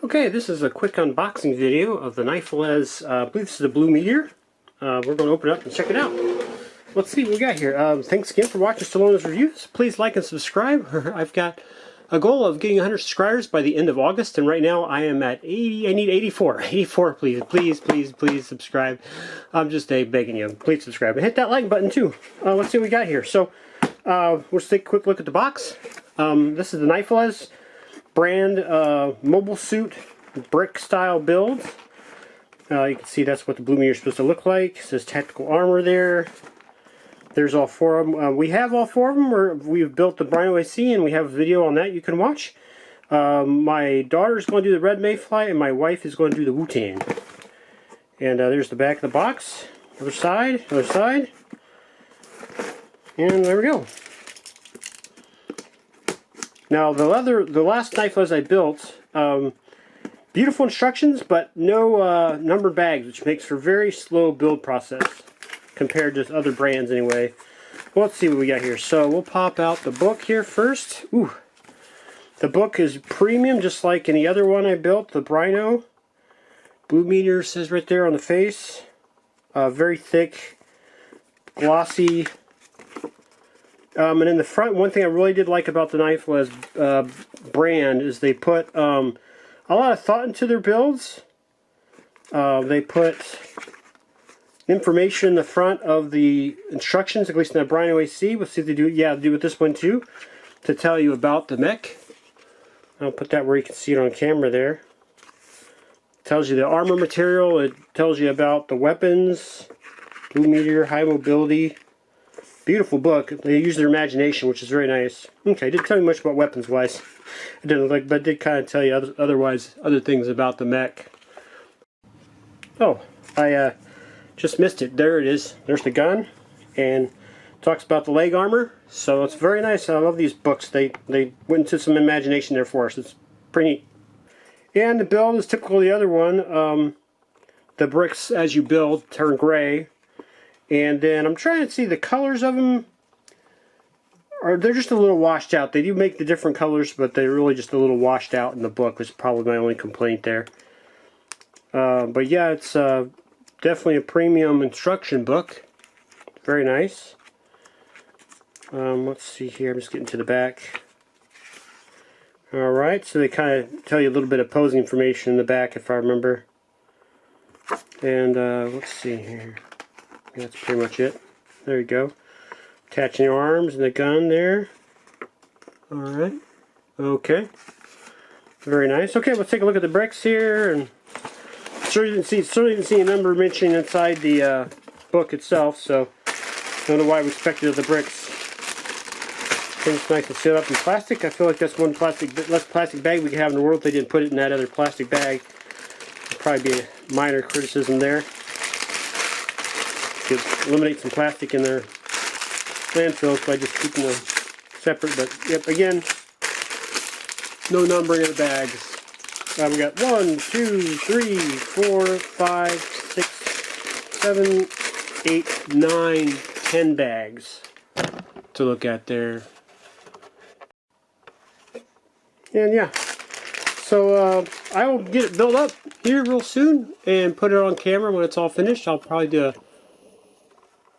Okay, this is a quick unboxing video of the Nifeliz, I believe this is the Blue Meteor. We're going to open it up and check it out. Let's see what we got here. Thanks again for watching Stallone's Reviews. Please like and subscribe. I've got a goal of getting 100 subscribers by the end of August, and right now I am at 80. I need 84. 84, please. Please subscribe. I'm just begging you. Please subscribe. And hit that like button too. Let's see what we got here. So, let's take a quick look at the box. This is the Nifeliz brand mobile suit brick style build. You can see that's what the Blue Meteor is supposed to look like. It says tactical armor there. There's all four of them. We have all four of them. We've built the Brino AC, and we have a video on that you can watch. My daughter is going to do the Red Mayfly, and my wife is going to do the Wu-Tang. And there's the back of the box. Other side. And there we go. Now the last Nifeliz I built, beautiful instructions, but no numbered bags, which makes for a very slow build process compared to other brands anyway. Well, let's see what we got here. So we'll pop out the book here first. Ooh, the book is premium, just like any other one I built, the Brino. Blue Meteor says right there on the face. Very thick, glossy. And in the front, one thing I really did like about the Nifeliz brand is they put a lot of thought into their builds. They put information in the front of the instructions, at least in the Brino AC. We'll see if they do. Yeah, do with this one too, to tell you about the mech. I'll put that where you can see it on camera there. It tells you the armor material. It tells you about the weapons. Blue Meteor, high mobility. Beautiful book. They use their imagination, which is very nice. Okay, didn't tell you much about weapons-wise. It didn't look, but it did kind of tell you other things about the mech. Oh, I just missed it. There it is. There's the gun, and talks about the leg armor. So it's very nice. I love these books. They went into some imagination there for us. It's pretty neat. And the build is typical of the other one. The bricks, as you build, turn gray. And then I'm trying to see the colors of them. They're just a little washed out. They do make the different colors, but they're really just a little washed out in the book, which is probably my only complaint there. But yeah, it's definitely a premium instruction book. Very nice. Let's see here. I'm just getting to the back. Alright, so they kind of tell you a little bit of posing information in the back, if I remember. And let's see here. That's pretty much it. There you go. Attaching the arms and the gun there. Alright. Okay. Very nice. Okay, let's take a look at the bricks here. And certainly didn't see a number mentioned inside the book itself, so I don't know why we expected of the bricks. Things nice and sealed up in plastic. I feel like that's one less plastic bag we could have in the world if they didn't put it in that other plastic bag. There'd probably be a minor criticism there. Could eliminate some plastic in their landfills by just keeping them separate. But yep, again, no numbering of the bags. We got 1, 2, 3, 4, 5, 6, 7, 8, 9, 10 bags to look at there. And yeah, so I will get it built up here real soon and put it on camera when it's all finished. I'll probably do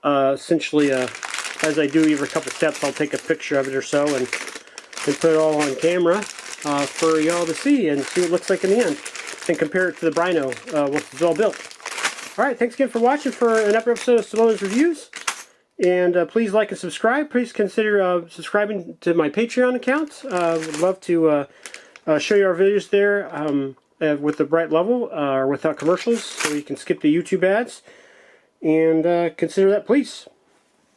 essentially, as I do every couple steps, I'll take a picture of it or so and put it all on camera for y'all to see and see what it looks like in the end, and compare it to the Brino once it's all built. Alright, thanks again for watching for another episode of Stallone's Reviews, and please like and subscribe. Please consider subscribing to my Patreon account. Would love to show you our videos there with the right level or without commercials, so you can skip the YouTube ads. And consider that, please.